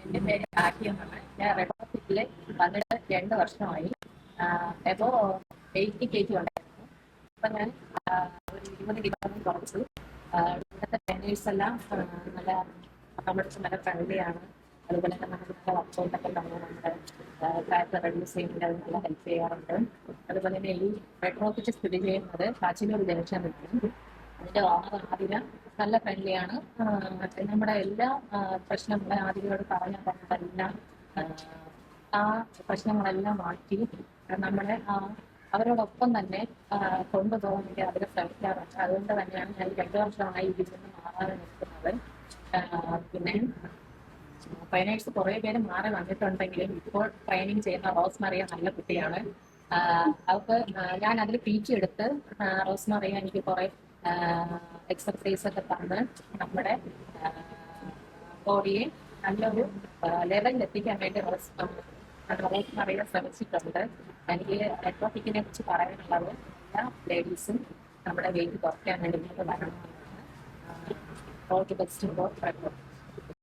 എൻ്റെ പേര് ആക്കിയെന്നാണ്. ഞാൻ റെഡോസിറ്റിൽ വന്നിട്ട് 2 വർഷമായി. എബോ 80 kg ഉണ്ടായിരുന്നു. അപ്പം ഞാൻ ഒരു 20 കിലോ കുറച്ചു. ഇവിടുത്തെ ട്രെയിനേഴ്സ് എല്ലാം നല്ല നമ്മുടെ നല്ല ഫ്രണ്ട്ലിയാണ്. അതുപോലെ തന്നെ നമുക്ക് നല്ല വർക്കൗട്ടൊക്കെ തന്നു നമ്മുടെ ഫാറ്റ് റെഡ്യൂസ് ചെയ്യുന്നതിന് നല്ല ഹെൽപ്പ് ചെയ്യാറുണ്ട്. അതുപോലെ തന്നെ ഈ റെഡ്രോസിറ്റ് സ്ഥിതി ചെയ്യുന്നത് കാച്ചിലൂർ ജംഗ്ഷനിലാണ്. അതിൻ്റെ ഓണർ ആതിര നല്ല ഫ്രണ്ട്ലിയാണ്. നമ്മുടെ എല്ലാ പ്രശ്നങ്ങളും ആതിരയോട് പറഞ്ഞാൽ തന്നെ എല്ലാം ആ പ്രശ്നങ്ങളെല്ലാം മാറ്റി നമ്മളെ അവരോടൊപ്പം തന്നെ കൊണ്ടുപോകാൻ വേണ്ടി അവർ ശ്രമിക്കാറുണ്ട്. അതുകൊണ്ട് തന്നെയാണ് ഞാൻ 2 വർഷമായി ഇതിൽ നിന്ന് മാറാതെ നിൽക്കുന്നത്. പിന്നെ ട്രെയിനേഴ്സ് കുറേ പേര് മാറി വന്നിട്ടുണ്ടെങ്കിലും ഇപ്പോൾ ട്രെയിനിങ് ചെയ്യുന്ന റോസ് മറിയ നല്ല കുട്ടിയാണ്. അവർക്ക് ഞാൻ അതിൽ പീച്ച് എടുത്ത് റോസ് മറിയ എനിക്ക് കുറേ എക്സർസൈസ് ഒക്കെ തന്ന് നമ്മുടെ ബോഡിയെ നല്ലൊരു ലെവലിൽ എത്തിക്കാൻ വേണ്ടി റോസ് മറിയ ശ്രമിച്ചിട്ടുണ്ട്. എനിക്ക് റെഡ്രോസിറ്റിനെ കുറിച്ച് പറയാനുള്ളത് എല്ലാ ലേഡീസും നമ്മുടെ വെയിറ്റ് കുറയ്ക്കാൻ വേണ്ടി മുന്നോട്ട് വരണമെന്നാണ്. All the best for റെഡ്രോസിറ്റ്.